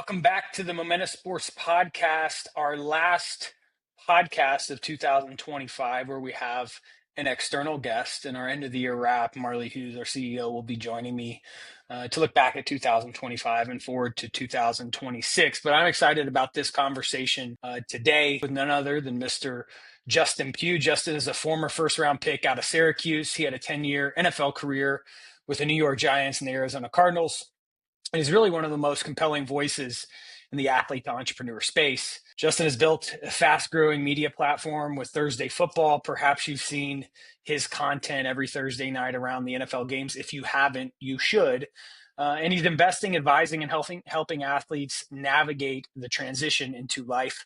Welcome back to the Momentum Sports Podcast, our last podcast of 2025, where we have an external guest. In our end of the year wrap, Marley Hughes, our CEO, will be joining me to look back at 2025 and forward to 2026. But I'm excited about this conversation today with none other than Mr. Justin Pugh. Justin is a former first-round pick out of Syracuse. He had a 10-year NFL career with the New York Giants and the Arizona Cardinals. And he's really one of the most compelling voices in the athlete to entrepreneur space. Justin has built a fast-growing media platform with Thursday Football. Perhaps you've seen his content every Thursday night around the NFL games. If you haven't, you should. And he's investing, advising, and helping athletes navigate the transition into life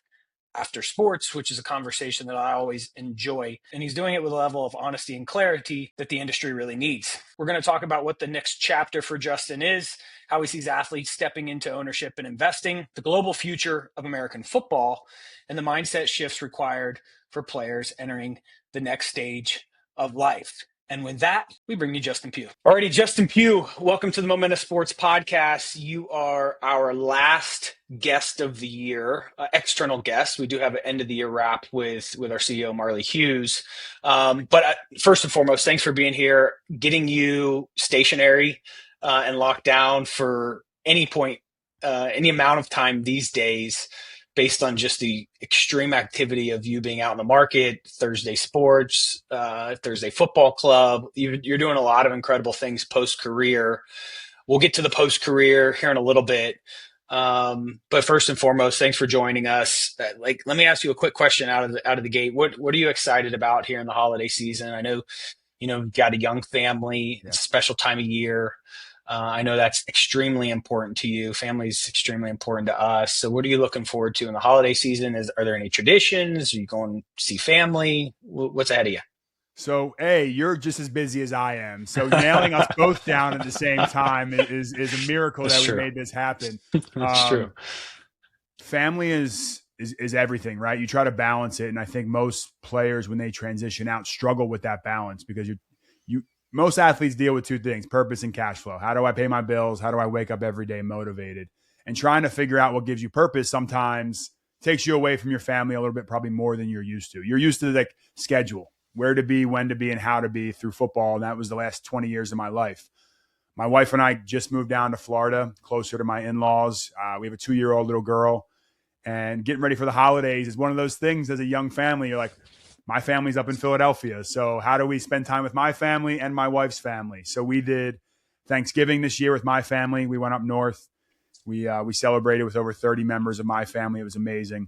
after sports, which is a conversation that I always enjoy. And he's doing it with a level of honesty and clarity that the industry really needs. We're going to talk about what the next chapter for Justin is, how he sees athletes stepping into ownership and investing, the global future of American football, and the mindset shifts required for players entering the next stage of life. And with that, we bring you Justin Pugh. Alrighty, Justin Pugh, welcome to the Momentum Sports Podcast. You are our last guest of the year, external guest. We do have an end of the year wrap with our CEO, Marley Hughes. But first and foremost, thanks for being here, getting you stationary and locked down for any point, any amount of time these days, based on just the extreme activity of you being out in the market, Thursday Sports, Thursday Football Club. You're doing a lot of incredible things post-career. We'll get to the post-career here in a little bit. But first and foremost, thanks for joining us. Let me ask you a quick question out of the gate. What are you excited about here in the holiday season? I know, you've got a young family. It's a special time of year. I know that's extremely important to you. Family is extremely important to us. So what are you looking forward to in the holiday season? Are there any traditions? Are you going to see family? What's ahead of you? So, you're just as busy as I am. So nailing us both down at the same time is a miracle That's that true. we made this happen. That's true. Family is everything, right? You try to balance it. And I think most players, when they transition out, struggle with that balance because most athletes deal with two things: purpose and cash flow. How do I pay my bills? How do I wake up every day motivated? And trying to figure out what gives you purpose sometimes takes you away from your family a little bit, probably more than you're used to. You're used to the schedule, where to be, when to be, and how to be through football. And that was the last 20 years of my life. My wife and I just moved down to Florida, closer to my in-laws. We have a 2-year-old little girl. And getting ready for the holidays is one of those things as a young family. You're like, my family's up in Philadelphia. So how do we spend time with my family and my wife's family? So we did Thanksgiving this year with my family. We went up north. We celebrated with over 30 members of my family. It was amazing.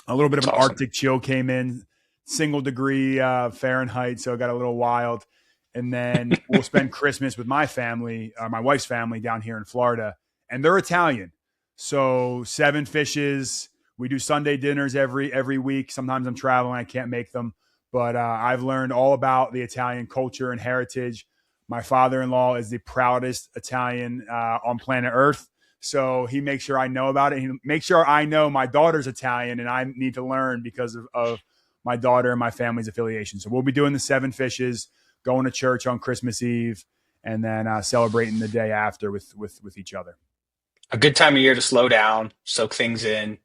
A little bit of an Arctic chill came in, single degree Fahrenheit. So it got a little wild. And then we'll spend Christmas with my family, my wife's family down here in Florida. And they're Italian. So 7 fishes. We do Sunday dinners every week. Sometimes I'm traveling. I can't make them. But I've learned all about the Italian culture and heritage. My father-in-law is the proudest Italian on planet Earth. So he makes sure I know about it. He makes sure I know my daughter's Italian, and I need to learn because of my daughter and my family's affiliation. So we'll be doing the 7 fishes, going to church on Christmas Eve, and then celebrating the day after with each other. A good time of year to slow down, soak things in.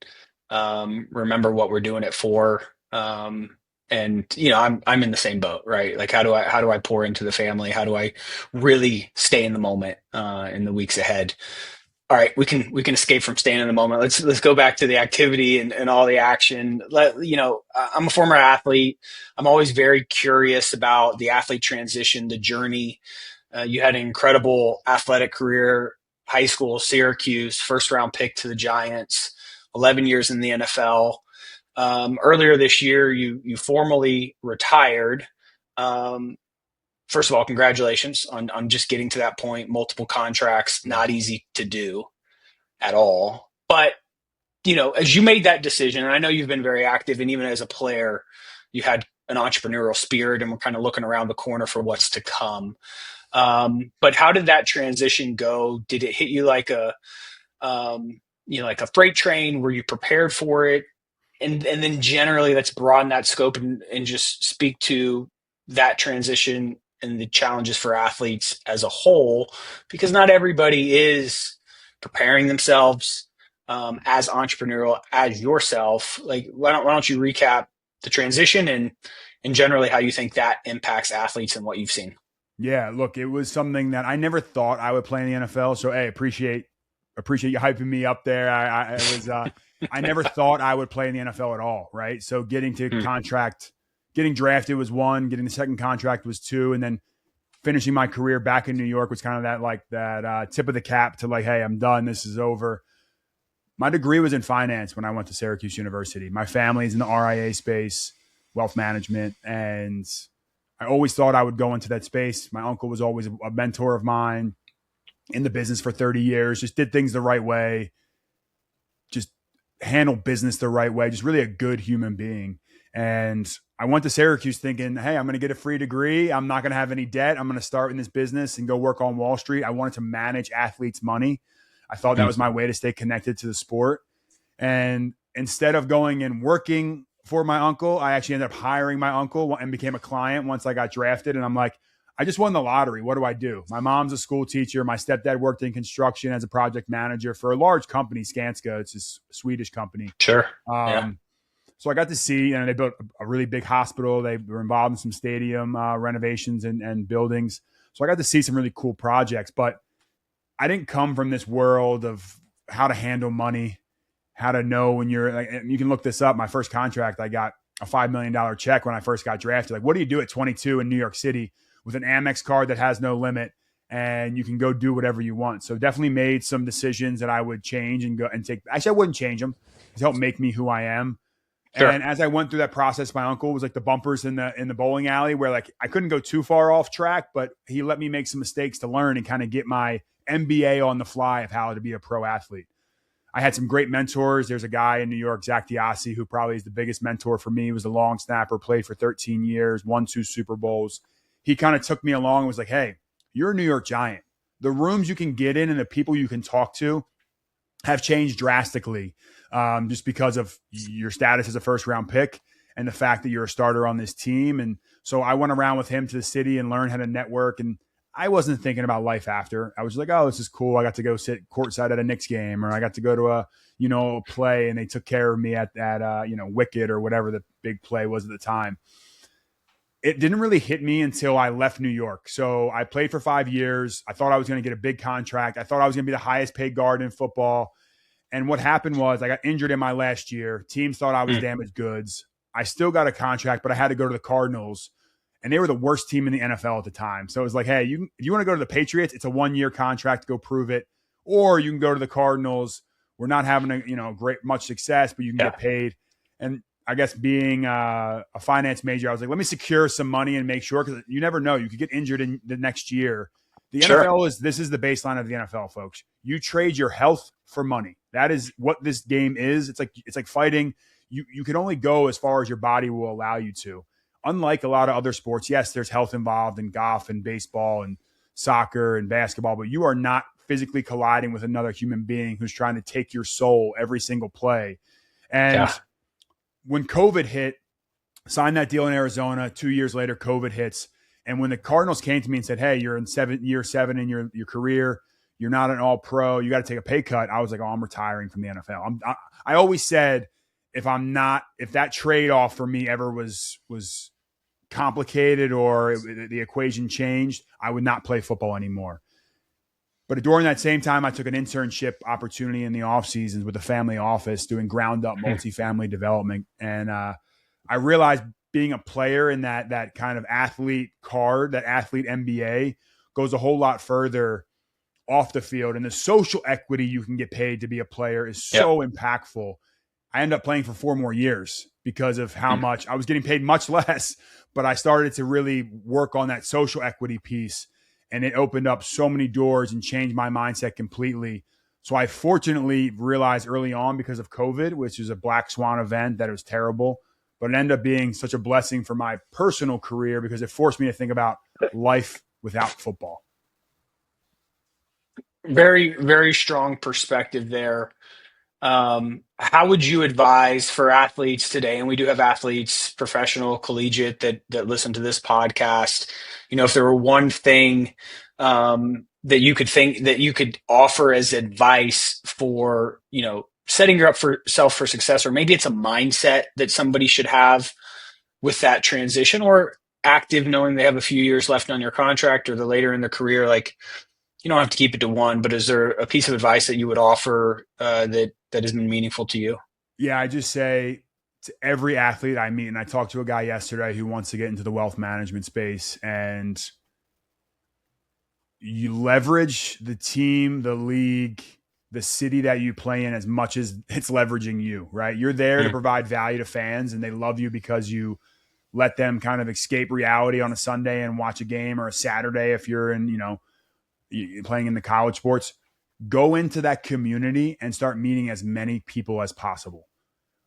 Remember what we're doing it for. And I'm in the same boat, right? Like, how do I pour into the family? How do I really stay in the moment in the weeks ahead? All right, we can escape from staying in the moment. Let's go back to the activity and all the action. I'm a former athlete. I'm always very curious about the athlete transition, the journey. You had an incredible athletic career, high school, Syracuse, first round pick to the Giants, 11 years in the NFL. Earlier this year, you formally retired. First of all, congratulations on just getting to that point. Multiple contracts, not easy to do at all. But, as you made that decision, and I know you've been very active, and even as a player, you had an entrepreneurial spirit, and we're kind of looking around the corner for what's to come. But how did that transition go? Did it hit you like a freight train? Were you prepared for it? And then generally, let's broaden that scope and just speak to that transition and the challenges for athletes as a whole, because not everybody is preparing themselves as entrepreneurial as yourself. Like, why don't you recap the transition and generally how you think that impacts athletes and what you've seen? Yeah, look, it was something that I never thought I would play in the NFL. So, hey, appreciate you hyping me up there. I never thought I would play in the NFL at all. Right. So, Hmm. getting drafted was one, getting the second contract was two, and then finishing my career back in New York was kind of that tip of the cap to like, hey, I'm done. This is over. My degree was in finance when I went to Syracuse University. My family's in the RIA space, wealth management, and I always thought I would go into that space. My uncle was always a mentor of mine in the business for 30 years, just did things the right way, just handled business the right way, just really a good human being. And I went to Syracuse thinking, hey, I'm going to get a free degree. I'm not going to have any debt. I'm going to start in this business and go work on Wall Street. I wanted to manage athletes' money. I thought that was my way to stay connected to the sport. And instead of going and working for my uncle, I actually ended up hiring my uncle and became a client once I got drafted. And I'm like, I just won the lottery. What do I do? My mom's a school teacher. My stepdad worked in construction as a project manager for a large company, Skanska. It's a Swedish company. Sure. Yeah. Um, so I got to see, and they built a really big hospital. They were involved in some stadium renovations and buildings. So I got to see some really cool projects. But I didn't come from this world of how to handle money, how to know when you're like, you can look this up. My first contract, I got a $5 million check when I first got drafted. Like, what do you do at 22 in New York City with an Amex card that has no limit and you can go do whatever you want? So definitely made some decisions that I would change and go and take. Actually, I wouldn't change them. It's helped make me who I am. Sure. And as I went through that process, my uncle was like the bumpers in the bowling alley where like I couldn't go too far off track, but he let me make some mistakes to learn and kind of get my MBA on the fly of how to be a pro athlete. I had some great mentors. There's a guy in New York, Zach Diassi, who probably is the biggest mentor for me. He was a long snapper, played for 13 years, won 2 Super Bowls. He kind of took me along and was like, hey, you're a New York Giant. The rooms you can get in and the people you can talk to have changed drastically just because of your status as a first round pick and the fact that you're a starter on this team. And so I went around with him to the city and learned how to network. And I wasn't thinking about life after. I was like, oh, this is cool. I got to go sit courtside at a Knicks game, or I got to go to a play, and they took care of me at Wicked or whatever the big play was at the time. It didn't really hit me until I left New York. So I played for 5 years. I thought I was going to get a big contract. I thought I was going to be the highest paid guard in football. And what happened was I got injured in my last year. Teams thought I was Hmm. damaged goods. I still got a contract, but I had to go to the Cardinals, and they were the worst team in the NFL at the time. So it was like, hey, if you want to go to the Patriots, it's a 1 year contract, go prove it, or you can go to the Cardinals. We're not having great much success, but you can Yeah. get paid. And I guess being a finance major, I was like, let me secure some money and make sure, because you never know, you could get injured in the next year. The Sure. NFL this is the baseline of the NFL, folks. You trade your health for money. That is what this game is. It's like fighting. You can only go as far as your body will allow you to. Unlike a lot of other sports, yes, there's health involved in golf and baseball and soccer and basketball, but you are not physically colliding with another human being who's trying to take your soul every single play. And Yeah. when COVID hit, signed that deal in Arizona. 2 years later, COVID hits. And when the Cardinals came to me and said, hey, you're in year seven in your career, you're not an all pro, you got to take a pay cut, I was like, oh, I'm retiring from the NFL. I always said, if that trade off for me ever was complicated or the equation changed, I would not play football anymore. But during that same time, I took an internship opportunity in the off seasons with a family office doing ground up multifamily development. And I realized being a player in that kind of athlete card, that athlete MBA, goes a whole lot further off the field. And the social equity you can get paid to be a player is Yep. so impactful. I ended up playing for 4 more years because of how Hmm. much I was getting paid, much less, but I started to really work on that social equity piece, and it opened up so many doors and changed my mindset completely. So I fortunately realized early on, because of COVID, which is a black swan event, that it was terrible, but it ended up being such a blessing for my personal career because it forced me to think about life without football. Very, very strong perspective there. How would you advise for athletes today? And we do have athletes, professional, collegiate, that listen to this podcast. If there were one thing that you could offer as advice for setting yourself for success, or maybe it's a mindset that somebody should have with that transition, or active knowing they have a few years left on your contract or they're later in their career. Like, you don't have to keep it to one, but is there a piece of advice that you would offer that has been meaningful to you? Yeah, I just say to every athlete I meet, and I talked to a guy yesterday who wants to get into the wealth management space, and you leverage the team, the league, the city that you play in as much as it's leveraging you, right? You're there to Mm. provide value to fans, and they love you because you let them kind of escape reality on a Sunday and watch a game, or a Saturday if you're in, playing in the college sports. Go into that community and start meeting as many people as possible.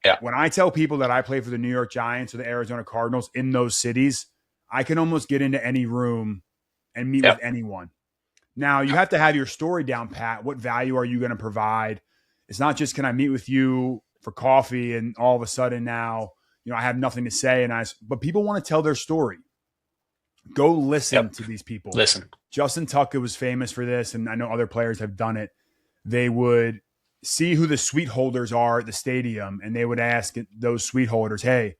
Yeah. When I tell people that I play for the New York Giants or the Arizona Cardinals in those cities, I can almost get into any room and meet with Yep. anyone. Now, you have to have your story down pat. What value are you going to provide? It's not just, can I meet with you for coffee and all of a sudden now, I have nothing to say. But people want to tell their story. Go listen Yep. to these people. Listen. Justin Tucker was famous for this, and I know other players have done it. They would see who the suite holders are at the stadium, and they would ask those suite holders, hey,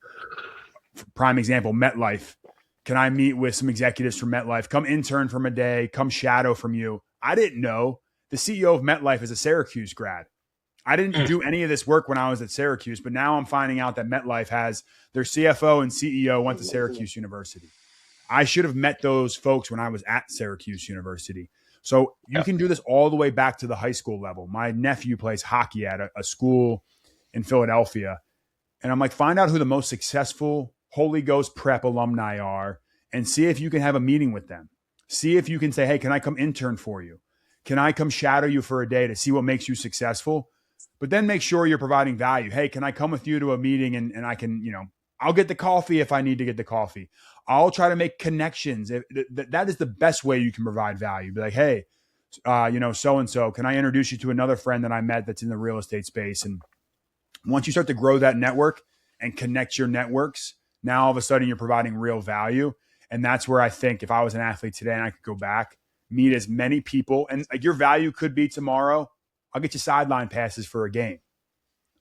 prime example, MetLife, can I meet with some executives from MetLife? Come intern from a day, come shadow from you. I didn't know the CEO of MetLife is a Syracuse grad. I didn't Mm. do any of this work when I was at Syracuse, but now I'm finding out that MetLife has their CFO and CEO went to Syracuse University. I should have met those folks when I was at Syracuse University. So you Yep. can do this all the way back to the high school level. My nephew plays hockey at a school in Philadelphia. And I'm like, find out who the most successful Holy Ghost prep alumni are and see if you can have a meeting with them. See if you can say, hey, can I come intern for you? Can I come shadow you for a day to see what makes you successful? But then make sure you're providing value. Hey, can I come with you to a meeting and I can, I'll get the coffee if I need to get the coffee. I'll try to make connections. That is the best way you can provide value. Be like, hey, so-and-so, can I introduce you to another friend that I met that's in the real estate space? And once you start to grow that network and connect your networks, now all of a sudden you're providing real value. And that's where I think if I was an athlete today and I could go back, meet as many people, and like your value could be tomorrow, I'll get you sideline passes for a game.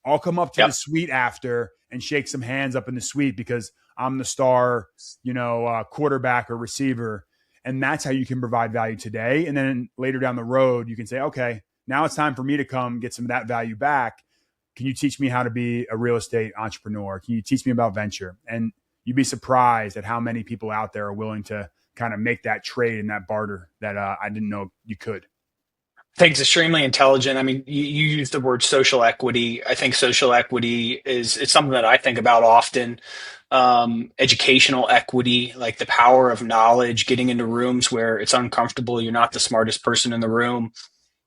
I'll come up to the Yep. suite after and shake some hands up in the suite because I'm the star, quarterback or receiver. And that's how you can provide value today. And then later down the road, you can say, okay, now it's time for me to come get some of that value back. Can you teach me how to be a real estate entrepreneur? Can you teach me about venture? And you'd be surprised at how many people out there are willing to kind of make that trade and that barter that I didn't know you could. I think it's extremely intelligent. I mean, you use the word social equity. I think social equity is it's something that I think about often. Educational equity, like the power of knowledge, getting into rooms where it's uncomfortable. You're not the smartest person in the room.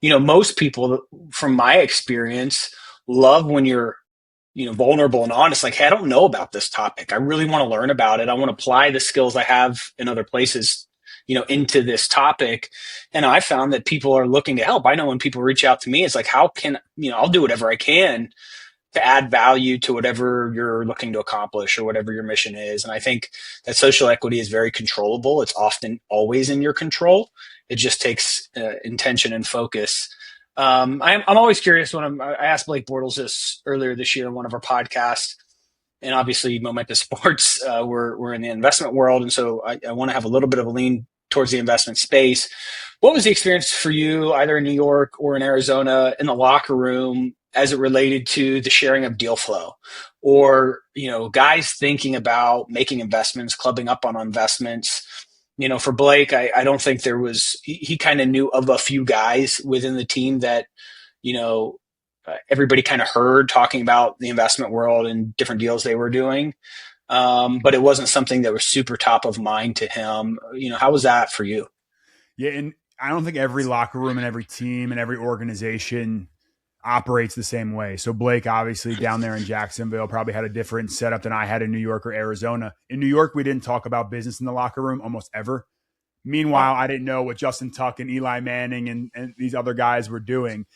Most people, from my experience, love when you're vulnerable and honest. Like, hey, I don't know about this topic. I really want to learn about it. I want to apply the skills I have in other places, into this topic. And I found that people are looking to help. I know when people reach out to me, it's like, how can, I'll do whatever I can to add value to whatever you're looking to accomplish or whatever your mission is. And I think that social equity is very controllable. It's often always in your control. It just takes intention and focus. I'm always curious I asked Blake Bortles this earlier this year in one of our podcasts, and obviously Momentous Sports, we're in the investment world, and so I want to have a little bit of a lean towards the investment space. What was the experience for you, either in New York or in Arizona, in the locker room, as it related to the sharing of deal flow, or guys thinking about making investments, clubbing up on investments? For Blake, I don't think there was. He kind of knew of a few guys within the team that you know everybody kind of heard talking about the investment world and different deals they were doing. But it wasn't something that was super top of mind to him. How was that for you? Yeah, and I don't think every locker room and every team and every organization operates the same way. So Blake, obviously down there in Jacksonville, probably had a different setup than I had in New York or Arizona. In New York, we didn't talk about business in the locker room almost ever. Oh, Meanwhile, I didn't know what Justin Tuck and Eli Manning and these other guys were doing.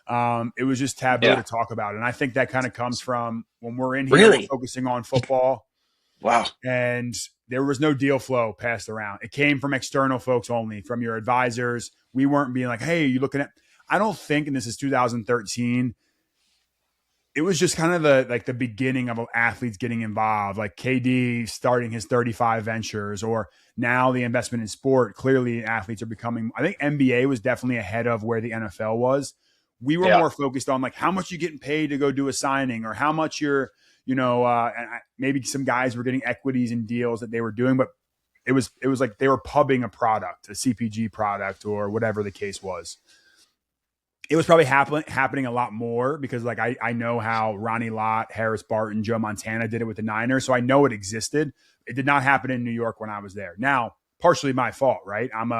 It was just taboo yeah. to talk about. And I think that kind of comes from when we're in here, we're Really? focusing on football, Wow. and there was no deal flow passed around. It came from external folks only, from your advisors. We weren't being like, hey, are you looking at? I don't think, and this is 2013, it was just kind of the beginning of athletes getting involved, like KD starting his 35 ventures, or now the investment in sport. Clearly, athletes are becoming. I think NBA was definitely ahead of where the NFL was. We were Yeah. more focused on like how much you're getting paid to go do a signing, or how much you're, maybe some guys were getting equities and deals that they were doing, but it was like they were pubbing a product, a CPG product, or whatever the case was. It was probably happening a lot more because like I know how Ronnie Lott, Harris Barton, Joe Montana did it with the Niners. So I know it existed. It did not happen in New York when I was there. Now, partially my fault, right? I'm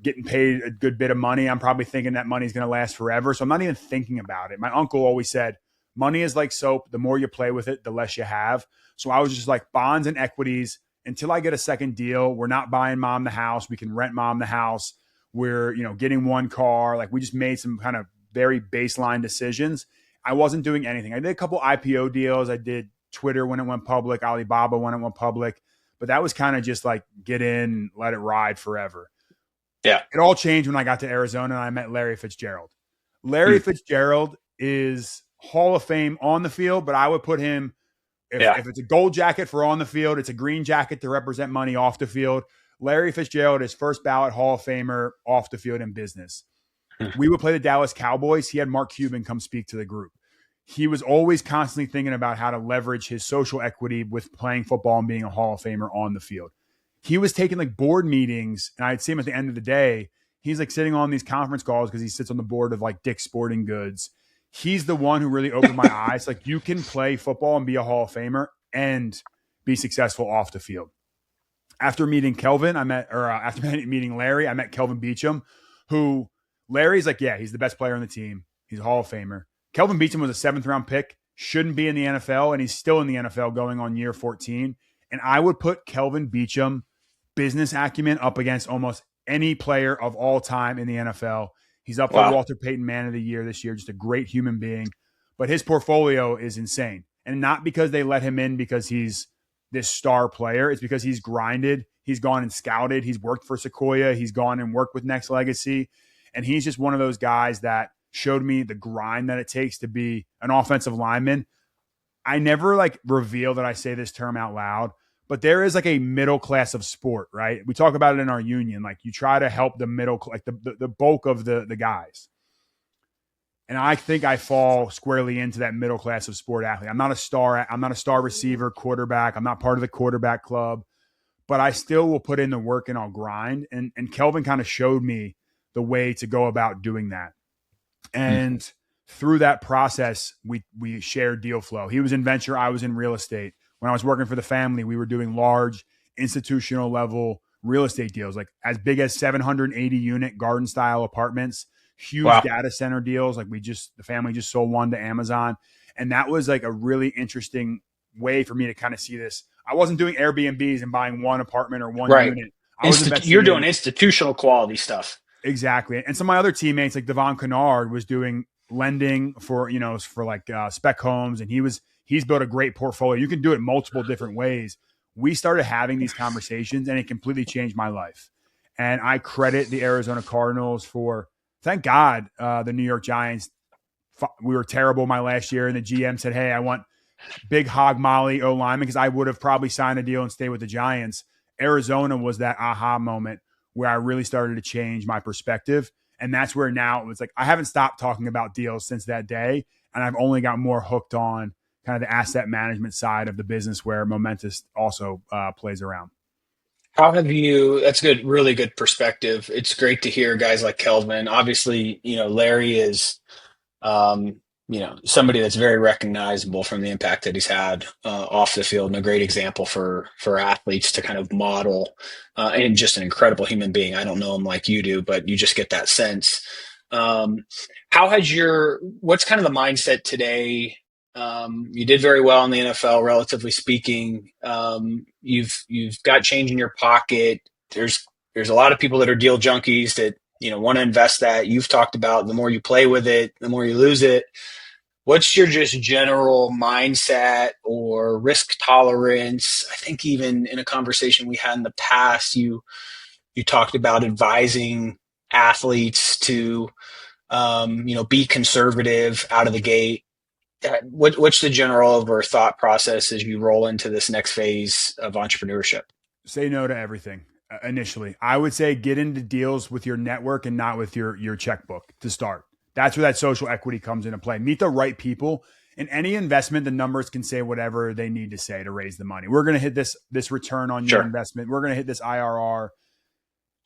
getting paid a good bit of money. I'm probably thinking that money's going to last forever. So I'm not even thinking about it. My uncle always said, money is like soap. The more you play with it, the less you have. So I was just like bonds and equities until I get a second deal. We're not buying mom the house. We can rent mom the house. We're, getting one car. Like we just made some kind of very baseline decisions. I wasn't doing anything. I did a couple IPO deals. I did Twitter when it went public, Alibaba when it went public, but that was kind of just like get in, let it ride forever. Yeah. It all changed when I got to Arizona and I met Larry Fitzgerald. Larry Mm. Fitzgerald is Hall of Fame on the field, but I would put him, Yeah. if it's a gold jacket for on the field, it's a green jacket to represent money off the field. Larry Fitzgerald is first ballot Hall of Famer off the field in business. Mm. We would play the Dallas Cowboys. He had Mark Cuban come speak to the group. He was always constantly thinking about how to leverage his social equity with playing football and being a Hall of Famer on the field. He was taking like board meetings, and I'd see him at the end of the day. He's like sitting on these conference calls because he sits on the board of like Dick's Sporting Goods. He's the one who really opened my eyes. Like you can play football and be a Hall of Famer and be successful off the field. After meeting Kelvin, after meeting Larry, I met Kelvin Beachum, who Larry's like, yeah, he's the best player on the team. He's a Hall of Famer. Kelvin Beachum was a 7th-round pick, shouldn't be in the NFL, and he's still in the NFL going on year 14. And I would put Kelvin Beachum business acumen up against almost any player of all time in the NFL. He's up for Wow. Walter Payton Man of the Year this year, just a great human being. But his portfolio is insane. And not because they let him in because he's this star player. It's because he's grinded. He's gone and scouted. He's worked for Sequoia. He's gone and worked with Next Legacy. And he's just one of those guys that showed me the grind that it takes to be an offensive lineman. I never like reveal that I say this term out loud, but there is like a middle class of sport, right? We talk about it in our union. Like you try to help the middle, like the bulk of the guys. And I think I fall squarely into that middle class of sport athlete. I'm not a star receiver, quarterback. I'm not part of the quarterback club, but I still will put in the work and I'll grind. And Kelvin kind of showed me the way to go about doing that. And through that process, we shared deal flow. He was in venture, I was in real estate. When I was working for the family, we were doing large institutional level real estate deals, like as big as 780 unit garden style apartments, huge Wow. data center deals. Like the family just sold one to Amazon. And that was like a really interesting way for me to kind of see this. I wasn't doing Airbnbs and buying one apartment or one Right. unit. I was You're investing doing in institutional quality stuff. exactly. And some of my other teammates, like Devon Kennard, was doing lending for like spec homes, and he's built a great portfolio. You can do it multiple different ways. We started having these conversations, and it completely changed my life. And I credit the Arizona Cardinals for, thank God, the New York Giants. We were terrible my last year, and the GM said, "Hey, I want big hog molly O lineman," because I would have probably signed a deal and stayed with the Giants. Arizona was that aha moment where I really started to change my perspective. And that's where now it was like, I haven't stopped talking about deals since that day. And I've only got more hooked on kind of the asset management side of the business where Momentous also plays around. How have you, that's good, really good perspective. It's great to hear guys like Kelvin. Obviously, Larry is, um, somebody that's very recognizable from the impact that he's had off the field, and a great example for athletes to kind of model, and just an incredible human being. I don't know him like you do, but you just get that sense. Um, what's kind of the mindset today? You did very well in the NFL, relatively speaking. You've got change in your pocket. There's a lot of people that are deal junkies that want to invest that. You've talked about the more you play with it, the more you lose it. What's your just general mindset or risk tolerance? I think even in a conversation we had in the past, you talked about advising athletes to be conservative out of the gate. What's the general over thought process as you roll into this next phase of entrepreneurship? Say no to everything initially. I would say get into deals with your network and not with your checkbook to start. That's where that social equity comes into play. Meet the right people. In any investment, the numbers can say whatever they need to say to raise the money. We're going to hit this return on your Sure. investment. We're going to hit this IRR.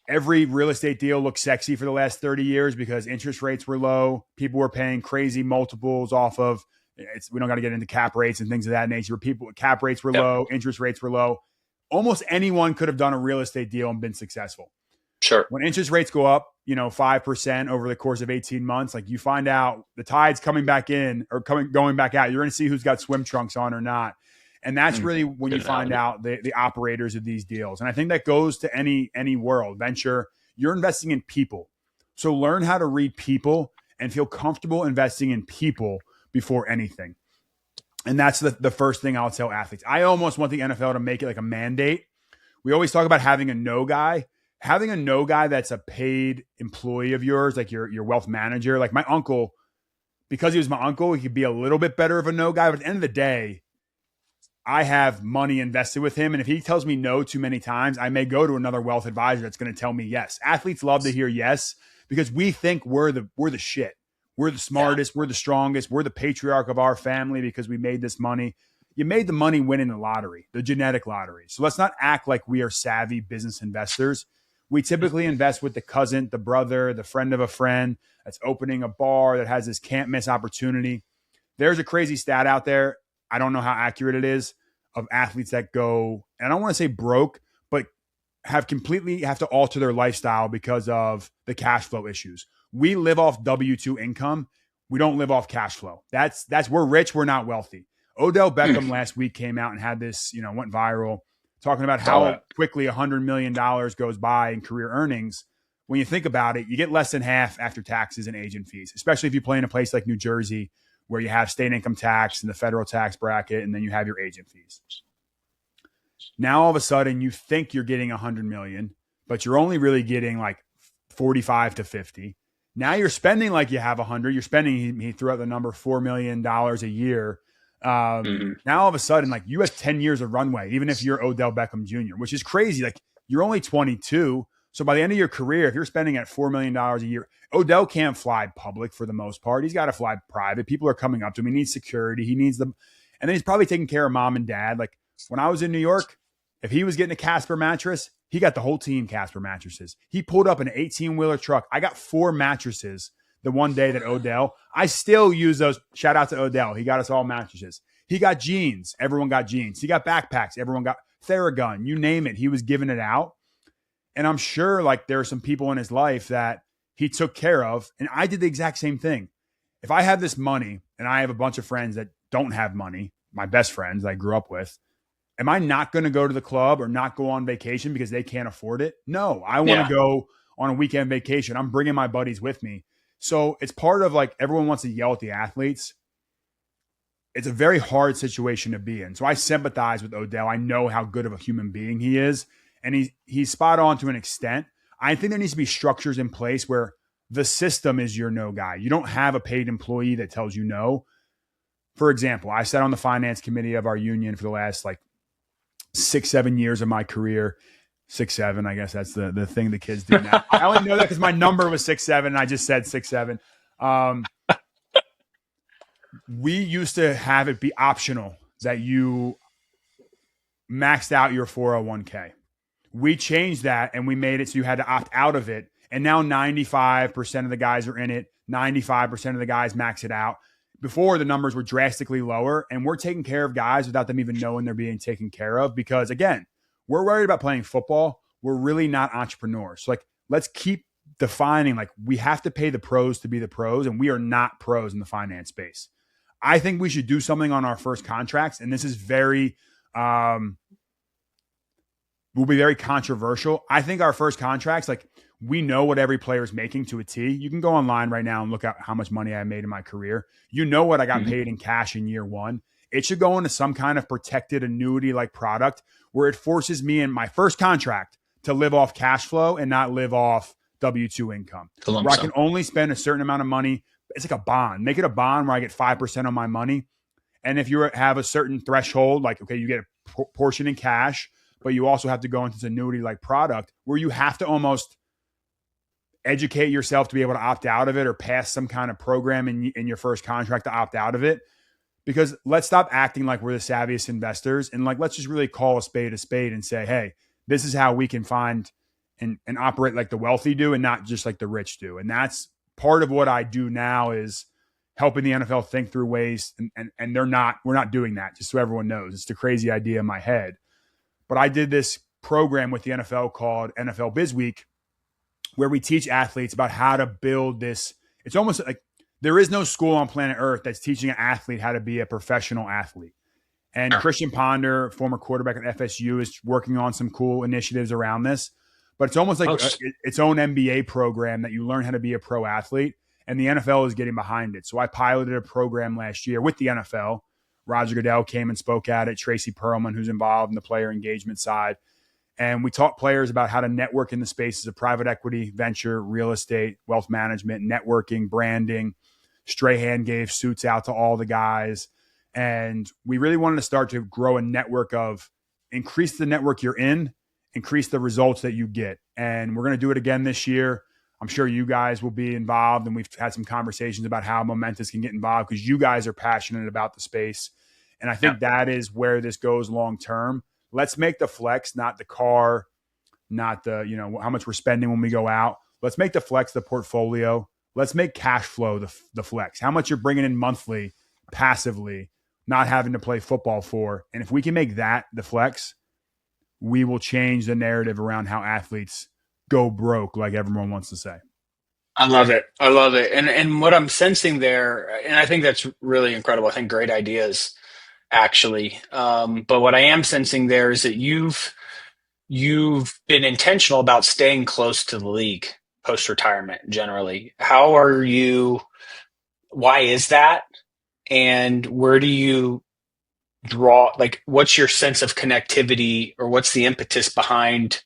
Every real estate deal looked sexy for the last 30 years because interest rates were low. People were paying crazy multiples off of we don't got to get into cap rates and things of that nature. People cap rates were Yep. low, interest rates were low. Almost anyone could have done a real estate deal and been successful. Sure. When interest rates go up, 5% over the course of 18 months, like you find out the tide's coming back in or going back out. You're going to see who's got swim trunks on or not. And that's really when you find out the operators of these deals. And I think that goes to any world venture. You're investing in people. So learn how to read people and feel comfortable investing in people before anything. And that's the first thing I'll tell athletes. I almost want the NFL to make it like a mandate. We always talk about having a no guy. Having a no guy that's a paid employee of yours, like your wealth manager. Like my uncle, because he was my uncle, he could be a little bit better of a no guy. But at the end of the day, I have money invested with him. And if he tells me no too many times, I may go to another wealth advisor that's going to tell me yes. Athletes love to hear yes because we think we're the shit. We're the smartest. We're the strongest. We're the patriarch of our family because we made this money. You made the money winning the lottery, the genetic lottery. So let's not act like we are savvy business investors. We typically invest with the cousin, the brother, the friend of a friend that's opening a bar that has this can't miss opportunity. There's a crazy stat out there. I don't know how accurate it is of athletes that go, and I don't want to say broke, but have to alter their lifestyle because of the cash flow issues. We live off W-2 income. We don't live off cash flow. That's we're rich. We're not wealthy. Odell Beckham last week came out and had this, went viral, talking about how quickly $100 million goes by in career earnings. When you think about it, you get less than half after taxes and agent fees, especially if you play in a place like New Jersey, where you have state income tax and the federal tax bracket, and then you have your agent fees. Now, all of a sudden, you think you're getting $100 million, but you're only really getting like 45 to 50. Now you're spending like you have 100. You're spending, he threw out the number, $4 million a year. Now, all of a sudden, like you have 10 years of runway, even if you're Odell Beckham Jr., which is crazy. Like you're only 22. So by the end of your career, if you're spending at $4 million a year, Odell can't fly public for the most part. He's got to fly private. People are coming up to him. He needs security. He needs them. And then he's probably taking care of mom and dad. Like when I was in New York, if he was getting a Casper mattress, he got the whole team Casper mattresses. He pulled up an 18-wheeler truck. I got 4 mattresses the one day that Odell, I still use those. Shout out to Odell. He got us all mattresses. He got jeans. Everyone got jeans. He got backpacks. Everyone got Theragun. You name it. He was giving it out. And I'm sure like there are some people in his life that he took care of. And I did the exact same thing. If I have this money and I have a bunch of friends that don't have money, my best friends I grew up with, am I not going to go to the club or not go on vacation because they can't afford it? No, I want to go on a weekend vacation. I'm bringing my buddies with me. So it's part of like everyone wants to yell at the athletes. It's a very hard situation to be in. So I sympathize with Odell. I know how good of a human being he is. And he's spot on to an extent. I think there needs to be structures in place where the system is your no guy. You don't have a paid employee that tells you no. For example, I sat on the finance committee of our union for the last like 6-7 years of my career. 6'7", I guess that's the thing the kids do now. I only know that because my number was 6'7", and I just said 6'7". We used to have it be optional that you maxed out your 401k. We changed that and we made it so you had to opt out of it. And now 95% of the guys are in it. 95% of the guys max it out. Before, the numbers were drastically lower, and we're taking care of guys without them even knowing they're being taken care of because, again, we're worried about playing football. We're really not entrepreneurs. So, like, let's keep defining, like, we have to pay the pros to be the pros, and we are not pros in the finance space. I think we should do something on our first contracts, and this is very will be very controversial. I think our first contracts, like, we know what every player is making to a T. You can go online right now and look at how much money I made in my career. You know what I got paid in cash in year one. It should go into some kind of protected annuity-like product where it forces me in my first contract to live off cash flow and not live off W-2 income. Where I can only spend a certain amount of money it's like a bond. Make it a bond where I get 5% on my money. And if you have a certain threshold, like, okay, you get a portion in cash, but you also have to go into this annuity like product where you have to almost educate yourself to be able to opt out of it or pass some kind of program in your first contract to opt out of it. Because let's stop acting like we're the savviest investors and like, let's just really call a spade and say, hey, this is how we can find and operate like the wealthy do and not just like the rich do. And that's part of what I do now is helping the NFL think through ways. And we're not doing that, just so everyone knows. It's the crazy idea in my head. But I did this program with the NFL called NFL BizWeek, where we teach athletes about how to build this. It's almost like there is no school on planet Earth that's teaching an athlete how to be a professional athlete. And Christian Ponder, former quarterback at FSU, is working on some cool initiatives around this. But it's almost like its own MBA program that you learn how to be a pro athlete. And the NFL is getting behind it. So I piloted a program last year with the NFL. Roger Goodell came and spoke at it. Tracy Perlman, who's involved in the player engagement side. And we taught players about how to network in the spaces of private equity, venture, real estate, wealth management, networking, branding. Strahan gave suits out to all the guys. And we really wanted to start to grow a network of increase the network you're in, increase the results that you get. And we're going to do it again this year. I'm sure you guys will be involved. And we've had some conversations about how Momentous can get involved because you guys are passionate about the space. And I think that is where this goes long term. Let's make the flex, not the car, not the, how much we're spending when we go out. Let's make the flex the portfolio. Let's make cash flow the flex. How much you're bringing in monthly, passively, not having to play football for. And if we can make that the flex, we will change the narrative around how athletes go broke, like everyone wants to say. I love it. I love it. And what I'm sensing there, and I think that's really incredible. I think great ideas actually. But what I am sensing there is that you've been intentional about staying close to the league post retirement generally. How are you? Why is that? And where do you draw? Like, what's your sense of connectivity, or what's the impetus behind,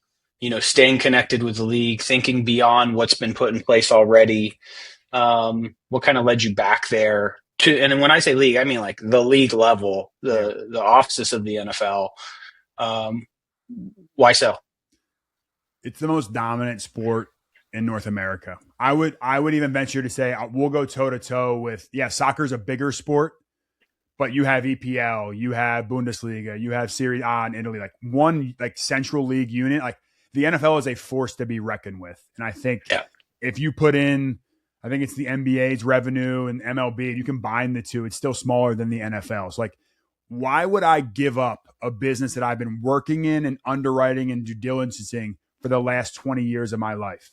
staying connected with the league, thinking beyond what's been put in place already? What kind of led you back there? And when I say league, I mean like the league level, the offices of the NFL. Um, why so? It's the most dominant sport in North America. I would even venture to say we'll go toe to toe with, soccer's a bigger sport, but you have EPL, you have Bundesliga, you have Serie A in Italy, like one like central league unit. Like the NFL is a force to be reckoned with. And I think if you put in, I think it's the NBA's revenue and MLB, you combine the two, it's still smaller than the NFL. So like, why would I give up a business that I've been working in and underwriting and due diligencing for the last 20 years of my life?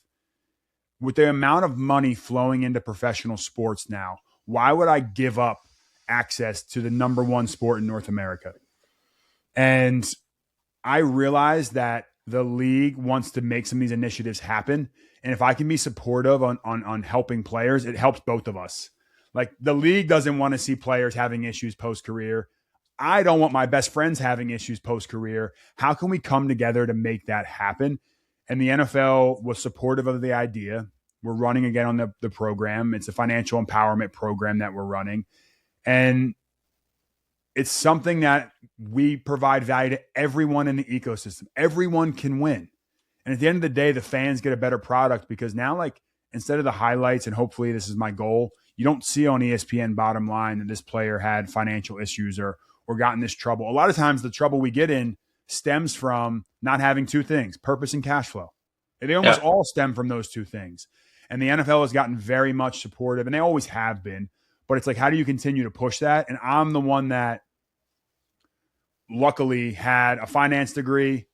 With the amount of money flowing into professional sports now, why would I give up access to the number one sport in North America? And I realized that the league wants to make some of these initiatives happen. And if I can be supportive on helping players, it helps both of us. Like the league doesn't want to see players having issues post-career. I don't want my best friends having issues post-career. How can we come together to make that happen? And the NFL was supportive of the idea. We're running again on the program. It's a financial empowerment program that we're running. And it's something that we provide value to everyone in the ecosystem. Everyone can win. And at the end of the day, the fans get a better product because now, like, instead of the highlights, and hopefully this is my goal, you don't see on ESPN bottom line that this player had financial issues or got in this trouble. A lot of times the trouble we get in stems from not having two things, purpose and cash flow. They almost all stem from those two things. And the NFL has gotten very much supportive, and they always have been. But it's like, how do you continue to push that? And I'm the one that luckily had a finance degree,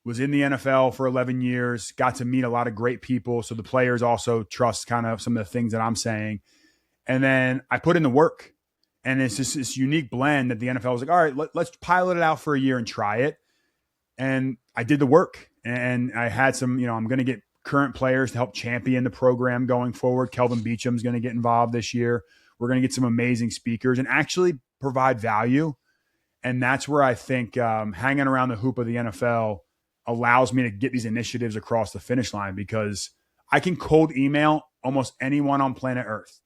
was in the NFL for 11 years, got to meet a lot of great people. So the players also trust kind of some of the things that I'm saying. And then I put in the work. And it's just this unique blend that the NFL was like, all right, let's pilot it out for a year and try it. And I did the work. And I had some, I'm going to get current players to help champion the program going forward. Kelvin Beachum is going to get involved this year. We're going to get some amazing speakers and actually provide value. And that's where I think hanging around the hoop of the NFL allows me to get these initiatives across the finish line because I can cold email almost anyone on planet Earth.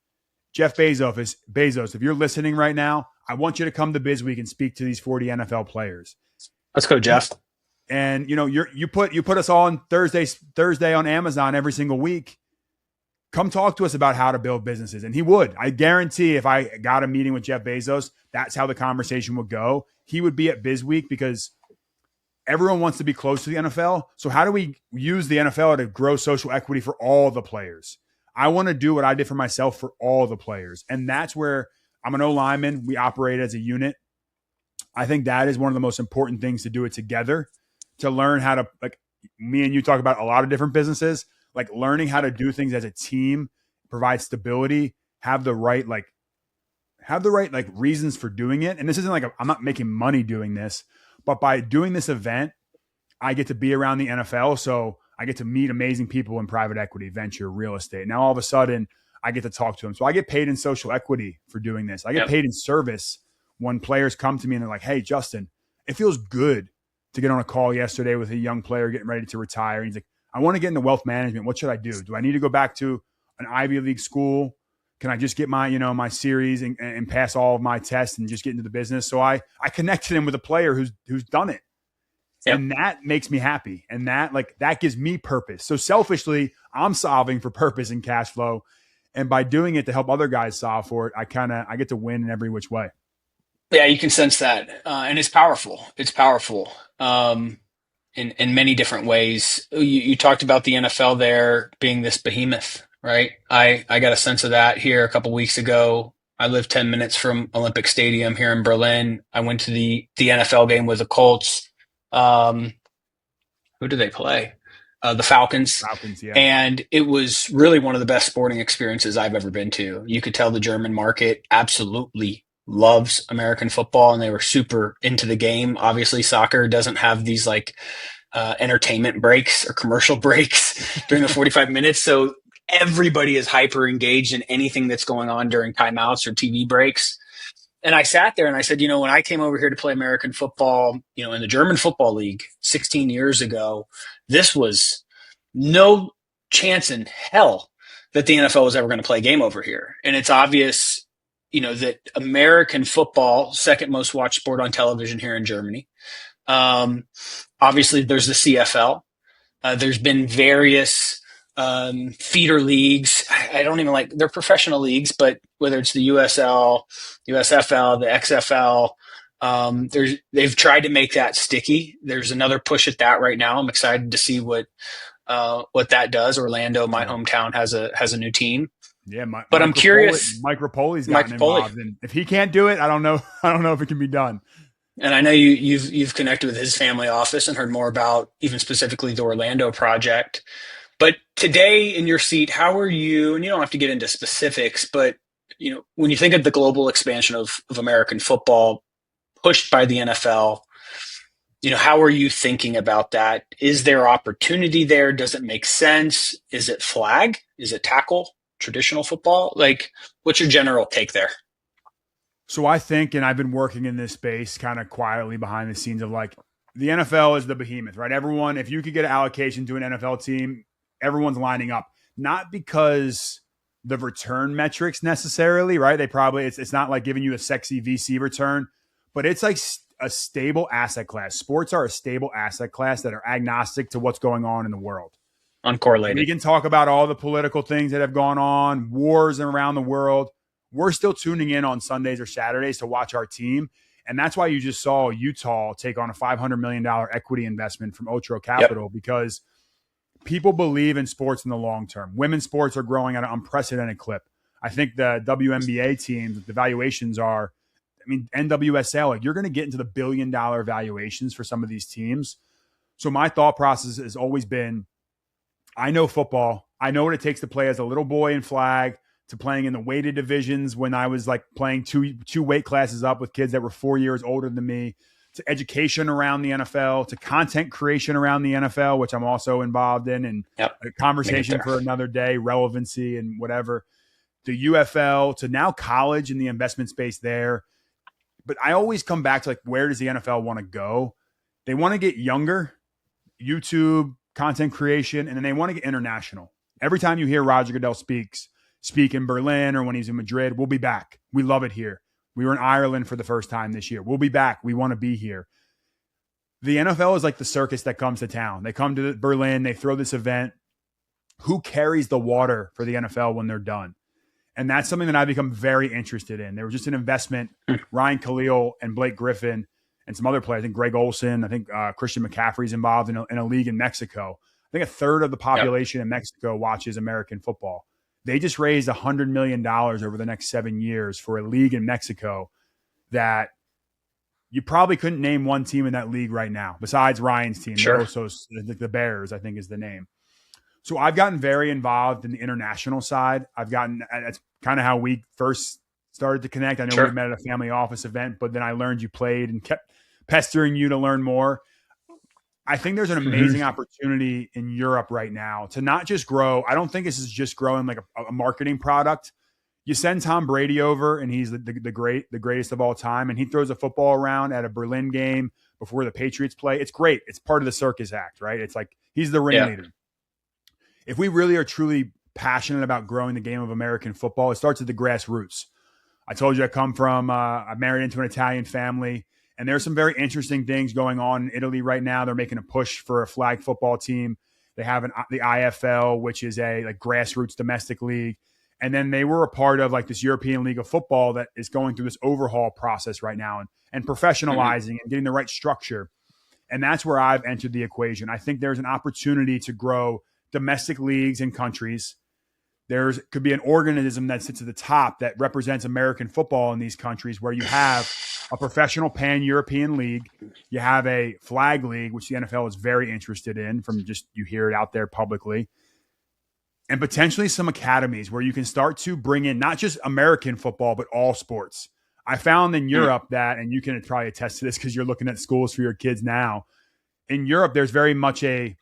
Jeff Bezos, if you're listening right now, I want you to come to BizWeek and speak to these 40 NFL players. Let's go, Jeff. And you put us all on Thursday on Amazon every single week. Come talk to us about how to build businesses. And he would. I guarantee if I got a meeting with Jeff Bezos, that's how the conversation would go. He would be at BizWeek because everyone wants to be close to the NFL. So how do we use the NFL to grow social equity for all the players? I want to do what I did for myself for all the players. And that's where I'm an O-lineman. We operate as a unit. I think that is one of the most important things to do it together, to learn how to, like me and you talk about a lot of different businesses, like learning how to do things as a team, provide stability, have the right reasons for doing it. And this isn't like I'm not making money doing this, but by doing this event, I get to be around the NFL. So I get to meet amazing people in private equity, venture, real estate. Now, all of a sudden, I get to talk to them. So I get paid in social equity for doing this. I get paid in service when players come to me and they're like, hey, Justin, it feels good to get on a call yesterday with a young player getting ready to retire. And he's like, I want to get into wealth management. What should I do? Do I need to go back to an Ivy League school? Can I just get my, my series and pass all of my tests and just get into the business? So I connected him with a player who's done it. Yep. And that makes me happy. And that gives me purpose. So selfishly, I'm solving for purpose and cash flow. And by doing it to help other guys solve for it, I get to win in every which way. Yeah, you can sense that. And it's powerful. It's powerful in many different ways. You talked about the NFL there being this behemoth, right? I got a sense of that here a couple weeks ago. I live 10 minutes from Olympic Stadium here in Berlin. I went to the NFL game with the Colts. Who do they play? The Falcons. Yeah. And it was really one of the best sporting experiences I've ever been to. You could tell the German market absolutely loves American football, and they were super into the game. Obviously, soccer doesn't have these entertainment breaks or commercial breaks during the 45 minutes. So everybody is hyper engaged in anything that's going on during timeouts or TV breaks. And I sat there and I said, when I came over here to play American football, in the German Football League 16 years ago, this was no chance in hell that the NFL was ever going to play a game over here. And it's obvious, that American football, second most watched sport on television here in Germany. Obviously, there's the CFL. There's been various feeder leagues. I don't even they're professional leagues, but whether it's the USL, USFL, the XFL, they've tried to make that sticky. There's another push at that right now. I'm excited to see what that does. Orlando, my hometown, has a new team. Yeah, but I'm curious. Mike Rapoli's gotten involved, and if he can't do it, I don't know if it can be done. And I know you've connected with his family office and heard more about even specifically the Orlando project. But today in your seat, how are you, and you don't have to get into specifics, but when you think of the global expansion of American football pushed by the NFL, how are you thinking about that? Is there opportunity there? Does it make sense? Is it flag? Is it tackle? Traditional football? What's your general take there? So I think, and I've been working in this space kind of quietly behind the scenes of the NFL is the behemoth, right? Everyone, if you could get an allocation to an NFL team, everyone's lining up, not because the return metrics necessarily, right? It's not like giving you a sexy VC return, but it's like a stable asset class. Sports are a stable asset class that are agnostic to what's going on in the world. Uncorrelated. We can talk about all the political things that have gone on, wars around the world. We're still tuning in on Sundays or Saturdays to watch our team. And that's why you just saw Utah take on a $500 million equity investment from Otro Capital, because people believe in sports in the long term. Women's sports are growing at an unprecedented clip. I think the WNBA teams, the valuations are, NWSL, you're going to get into the $1 billion valuations for some of these teams. So my thought process has always been, I know football. I know what it takes to play as a little boy in flag, to playing in the weighted divisions when I was playing two weight classes up with kids that were 4 years older than me, to education around the NFL, to content creation around the NFL, which I'm also involved in, and a conversation for another day, relevancy and whatever, the UFL, to now college and the investment space there. But I always come back to where does the NFL want to go? They want to get younger, YouTube, content creation, and then they want to get international. Every time you hear Roger Goodell speaks, speak in Berlin or when he's in Madrid. We'll be back. We love it here. We were in Ireland for the first time this year. We'll be back. We want to be here. The NFL is like the circus that comes to town. They come to Berlin. They throw this event. Who carries the water for the NFL when they're done? And that's something that I've become very interested in. There was just an investment. Ryan Khalil and Blake Griffin and some other players. I think Greg Olson. I think Christian McCaffrey's involved in a league in Mexico. I think a third of the population in Mexico watches American football. They just raised $100 million over the next 7 years for a league in Mexico that you probably couldn't name one team in that league right now besides Ryan's team. Sure. The Bears, I think is the name. So I've gotten very involved in the international side. That's kind of how we first started to connect. I know we met at a family office event, but then I learned you played and kept pestering you to learn more. I think there's an amazing opportunity in Europe right now to not just grow. I don't think this is just growing like a marketing product. You send Tom Brady over and he's the greatest of all time. And he throws a football around at a Berlin game before the Patriots play. It's great. It's part of the circus act, right? It's like he's the ringleader. If we really are truly passionate about growing the game of American football, it starts at the grassroots. I told you I'm married into an Italian family, and there's some very interesting things going on in Italy right now. They're making a push for a flag football team. They have the IFL, which is a grassroots domestic league. And then they were a part of this European League of Football that is going through this overhaul process right now and professionalizing and getting the right structure. And that's where I've entered the equation. I think there's an opportunity to grow domestic leagues in countries. Could be an organism that sits at the top that represents American football in these countries where you have a professional pan-European league. You have a flag league, which the NFL is very interested in from just you hear it out there publicly. And potentially some academies where you can start to bring in not just American football, but all sports. I found in Europe that, and you can probably attest to this because you're looking at schools for your kids now. In Europe, there's very much a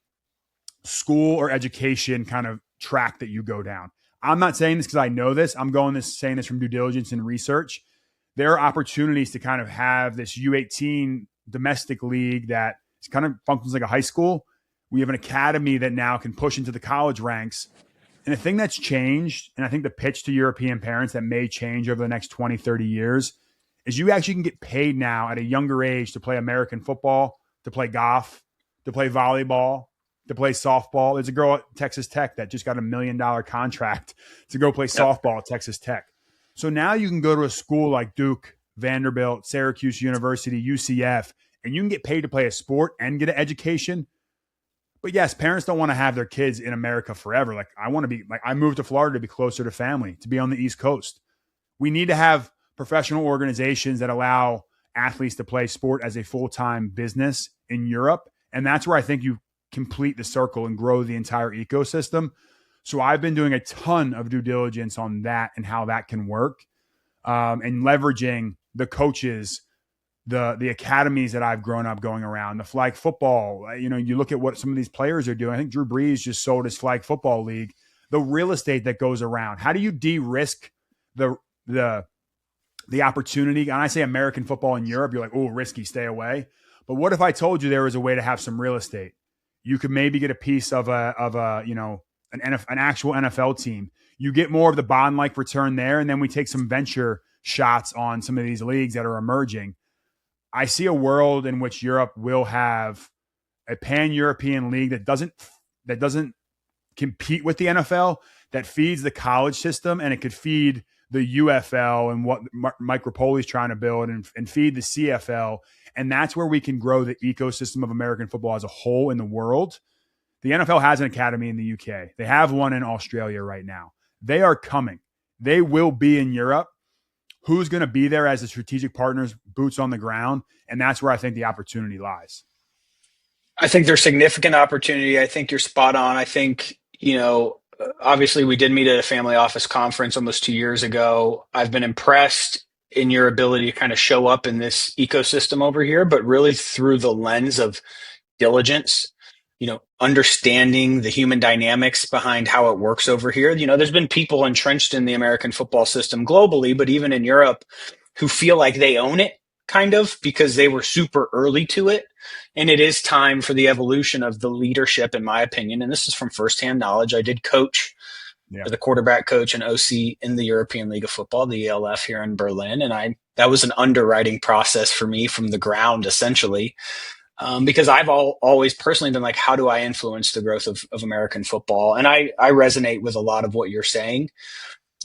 school or education kind of track that you go down. I'm not saying this because I know this. I'm saying this from due diligence and research. There are opportunities to kind of have this U18 domestic league that kind of functions like a high school. We have an academy that now can push into the college ranks. And the thing that's changed, and I think the pitch to European parents that may change over the next 20, 30 years, is you actually can get paid now at a younger age to play American football, to play golf, to play volleyball, to play softball. There's a girl at Texas Tech that just got $1 million contract to go play softball at Texas Tech. So now you can go to a school like Duke, Vanderbilt, Syracuse University, UCF, and you can get paid to play a sport and get an education. But yes, parents don't want to have their kids in America forever. I moved to Florida to be closer to family, to be on the East Coast. We need to have professional organizations that allow athletes to play sport as a full-time business in Europe. And that's where I think you complete the circle and grow the entire ecosystem. So I've been doing a ton of due diligence on that and how that can work, and leveraging the coaches, the academies that I've grown up going around, the flag football. You look at what some of these players are doing. I think Drew Brees just sold his flag football league. The real estate that goes around. How do you de-risk the opportunity? And I say American football in Europe, you're like, oh, risky, stay away. But what if I told you there was a way to have some real estate? You could maybe get a piece of an actual NFL team. You get more of the bond-like return there, and then we take some venture shots on some of these leagues that are emerging. I see a world in which Europe will have a pan-European league that doesn't compete with the NFL, that feeds the college system, and it could feed the UFL and what Mike Rapoli's trying to build and feed the CFL. And that's where we can grow the ecosystem of American football as a whole in the world. The NFL has an academy in the UK. They have one in Australia right now. They are coming. They will be in Europe. Who's going to be there as the strategic partners, boots on the ground? And that's where I think the opportunity lies. I think there's significant opportunity. I think you're spot on. I think, obviously we did meet at a family office conference almost 2 years ago. I've been impressed in your ability to kind of show up in this ecosystem over here, but really through the lens of diligence, understanding the human dynamics behind how it works over here. There's been people entrenched in the American football system globally, but even in Europe, who feel like they own it kind of because they were super early to it. And it is time for the evolution of the leadership, in my opinion. And this is from firsthand knowledge. I did coach Yeah. as a quarterback coach and OC in the European League of Football, the ELF here in Berlin. And that was an underwriting process for me from the ground, essentially. Because I've always personally been like, how do I influence the growth of American football? And I resonate with a lot of what you're saying.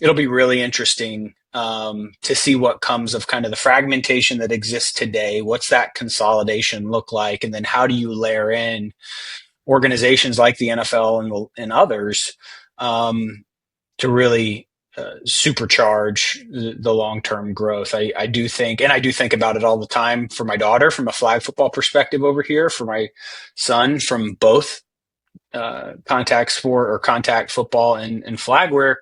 It'll be really interesting to see what comes of kind of the fragmentation that exists today. What's that consolidation look like? And then how do you layer in organizations like the NFL and others to really supercharge the long-term growth. I do think, and I do think about it all the time for my daughter from a flag football perspective over here, for my son from both contact sport or contact football and flag, where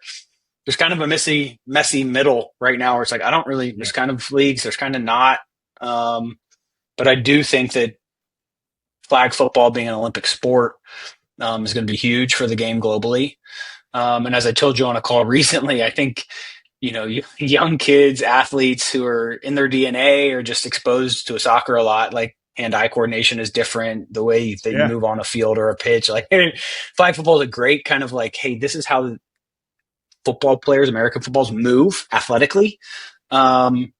there's kind of a messy middle right now where it's like, I don't really, Yeah. there's kind of leagues, there's kind of not. But I do think that flag football being an Olympic sport is going to be huge for the game globally. And as I told you on a call recently, I think, young kids, athletes who are in their DNA or just exposed to a soccer a lot, like hand-eye coordination is different. The way that you Yeah. move on a field or a pitch, like flag football is a great kind of like, hey, this is how football players, American footballs move athletically. Um,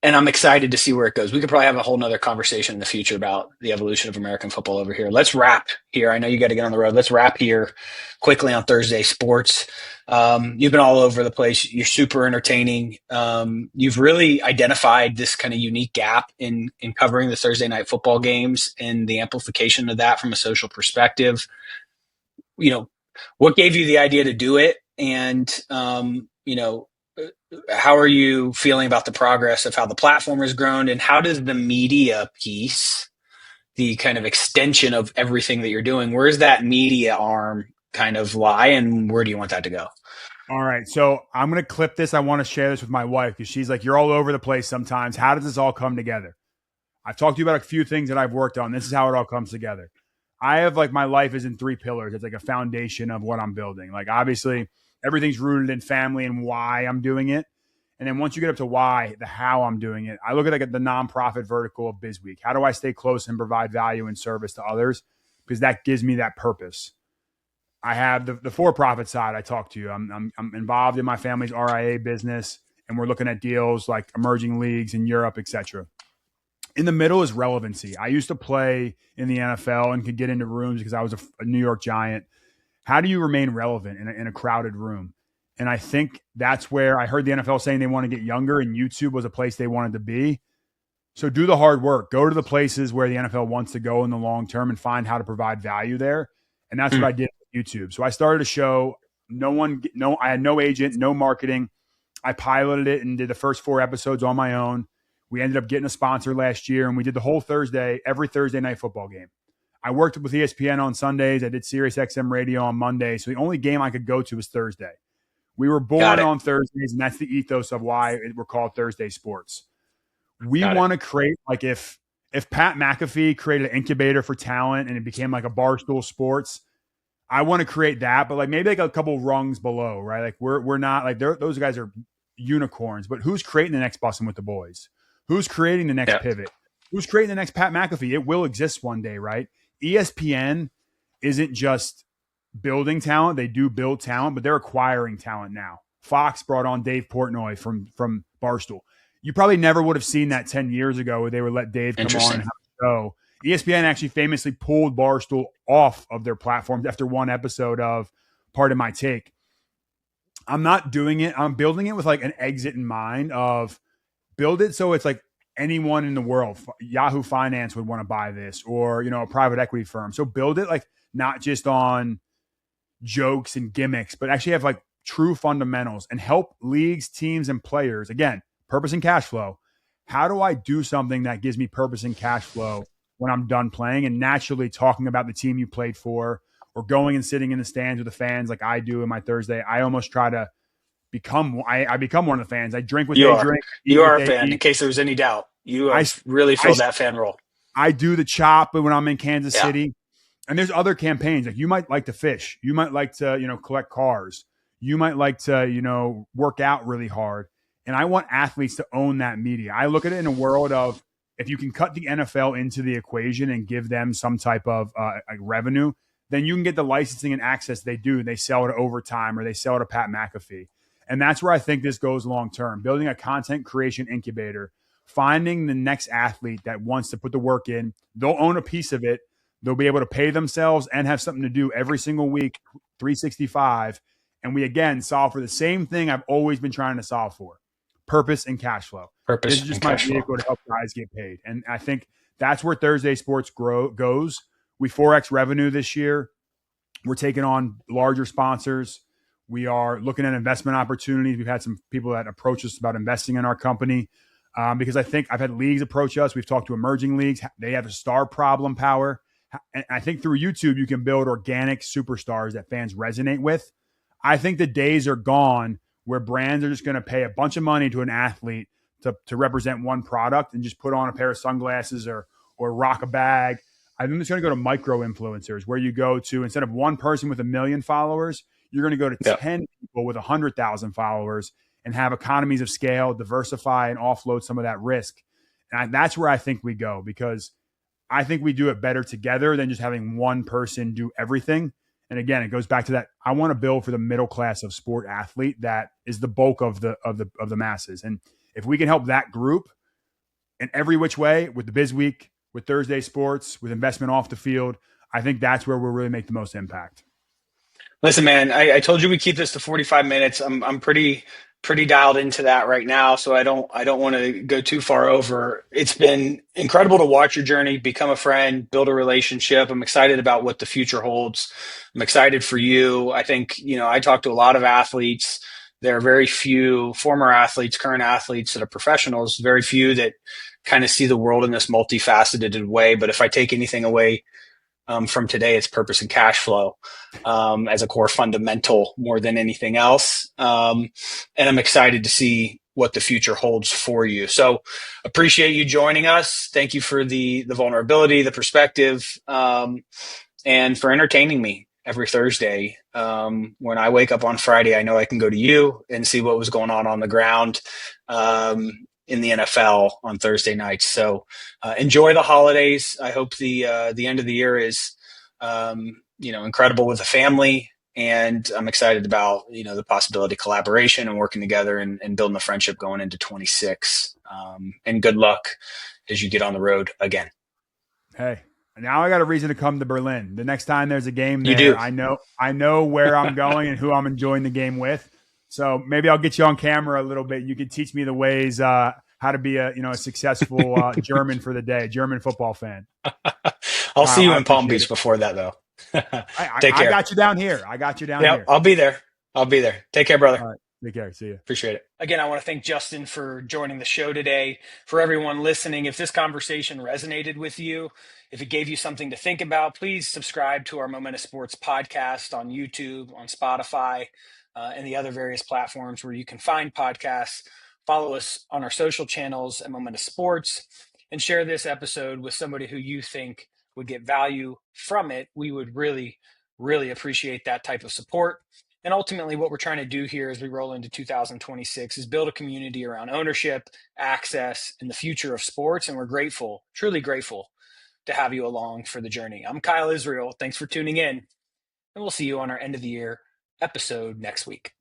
and I'm excited to see where it goes. We could probably have a whole nother conversation in the future about the evolution of American football over here. Let's wrap here. I know you got to get on the road. Let's wrap here quickly on Thursday sports. You've been all over the place. You're super entertaining. You've really identified this kind of unique gap in covering the Thursday night football games and the amplification of that from a social perspective. What gave you the idea to do it? And, how are you feeling about the progress of how the platform has grown, and how does the media piece, the kind of extension of everything that you're doing, where's that media arm kind of lie, and where do you want that to go? All right. So I'm going to clip this. I want to share this with my wife because she's like, you're all over the place sometimes. How does this all come together? I've talked to you about a few things that I've worked on. This is how it all comes together. I have like my life is in 3 pillars. It's like a foundation of what I'm building. Like obviously everything's rooted in family and why I'm doing it. And then once you get up to why, the how I'm doing it, I look at like the nonprofit vertical of BizWeek. How do I stay close and provide value and service to others? Because that gives me that purpose. I have the for-profit side. I talked to you. I'm involved in my family's RIA business, and we're looking at deals like emerging leagues in Europe, etc. In the middle is relevancy. I used to play in the NFL and could get into rooms because I was a New York Giant. How do you remain relevant in a crowded room? And I think that's where I heard the NFL saying they want to get younger, and YouTube was a place they wanted to be. So do the hard work. Go to the places where the NFL wants to go in the long term and find how to provide value there. And that's what I did with YouTube. So I started a show. I had no agent, no marketing. I piloted it and did the first 4 episodes on my own. We ended up getting a sponsor last year, and we did the whole every Thursday night football game. I worked with ESPN on Sundays. I did Sirius XM radio on Monday. So the only game I could go to was Thursday. We were born on Thursdays, and that's the ethos of why we're called Thursday Sports. We want to create, like if Pat McAfee created an incubator for talent and it became like a Barstool Sports, I want to create that, but like maybe like a couple rungs below, right? Like we're not like those guys are unicorns, but who's creating the next Bussin' with the Boys? Who's creating the next pivot? Who's creating the next Pat McAfee? It will exist one day, right? ESPN isn't just building talent. They do build talent, but they're acquiring talent now. Fox brought on Dave Portnoy from Barstool. You probably never would have seen that 10 years ago where they would let Dave come on and have a show. ESPN actually famously pulled Barstool off of their platforms after one episode of Pardon My Take. I'm not doing it. I'm building it with like an exit in mind of build it so it's like anyone in the world, Yahoo Finance would want to buy this, or, a private equity firm. So build it like not just on jokes and gimmicks, but actually have like true fundamentals and help leagues, teams, and players. Again, purpose and cash flow. How do I do something that gives me purpose and cash flow when I'm done playing, and naturally talking about the team you played for, or going and sitting in the stands with the fans like I do in my Thursday? I almost try to I become one of the fans. I drink what they drink. You are a fan, in case there was any doubt. You have really filled that fan role. I do the chop when I'm in Kansas City. And there's other campaigns. Like you might like to fish. You might like to, collect cars. You might like to, work out really hard. And I want athletes to own that media. I look at it in a world of, if you can cut the NFL into the equation and give them some type of revenue, then you can get the licensing and access they do. They sell it Overtime or they sell it to Pat McAfee. And that's where I think this goes long term. Building a content creation incubator, finding the next athlete that wants to put the work in. They'll own a piece of it. They'll be able to pay themselves and have something to do every single week, 365. And we, again, solve for the same thing I've always been trying to solve for: purpose and cash flow. This Purpose is and just my cash flow. vehicle to help guys get paid. And I think that's where Thursday Sports goes. We 4X revenue this year. We're taking on larger sponsors. We are looking at investment opportunities. We've had some people that approach us about investing in our company because I think I've had leagues approach us. We've talked to emerging leagues. They have a star problem power. And I think through YouTube, you can build organic superstars that fans resonate with. I think the days are gone where brands are just going to pay a bunch of money to an athlete to represent one product and just put on a pair of sunglasses or rock a bag. I think it's going to go to micro influencers, where you go to, instead of one person with 1 million followers, you're going to go to Yeah. 10 people with 100,000 followers and have economies of scale, diversify, and offload some of that risk. And that's where I think we go, because I think we do it better together than just having one person do everything. And again, it goes back to that. I want to build for the middle class of sport athlete that is the bulk of the masses. And if we can help that group in every which way, with the BizWeek, with Thursday Sports, with investment off the field, I think that's where we'll really make the most impact. Listen, man, I told you we keep this to 45 minutes. I'm pretty dialed into that right now, so I don't want to go too far over. It's been incredible to watch your journey, become a friend, build a relationship. I'm excited about what the future holds. I'm excited for you. I think, I talk to a lot of athletes. There are very few former athletes, current athletes that are professionals, very few that kind of see the world in this multifaceted way. But if I take anything away from today, it's purpose and cash flow as a core fundamental more than anything else. And I'm excited to see what the future holds for you. So appreciate you joining us. Thank you for the vulnerability, the perspective, and for entertaining me every Thursday. When I wake up on Friday, I know I can go to you and see what was going on the ground. In the NFL on Thursday nights. So enjoy the holidays. I hope the end of the year is incredible with the family, and I'm excited about the possibility of collaboration and working together and building a friendship going into 26. And good luck as you get on the road again. Hey, now I got a reason to come to Berlin. The next time there's a game You there, do. I know where I'm going and who I'm enjoying the game with. So maybe I'll get you on camera a little bit. You can teach me the ways how to be a successful German for the day, German football fan. I'll see you I in Palm appreciate Beach it. before that, though. Take I care. got you down here. I got you down Yep, here. I'll be there. I'll be there. Take care, All brother. right. Take care. See you. Appreciate it. Again, I want to thank Justin for joining the show today. For everyone listening, if this conversation resonated with you, if it gave you something to think about, please subscribe to our Momentum Sports podcast on YouTube, on Spotify, and the other various platforms where you can find podcasts. Follow us on our social channels at Momentum Sports, and share this episode with somebody who you think would get value from it. We would really, really appreciate that type of support. And ultimately, what we're trying to do here as we roll into 2026 is build a community around ownership, access, and the future of sports. And we're grateful, truly grateful, to have you along for the journey. I'm Kyle Israel. Thanks for tuning in, and we'll see you on our end of the year episode next week.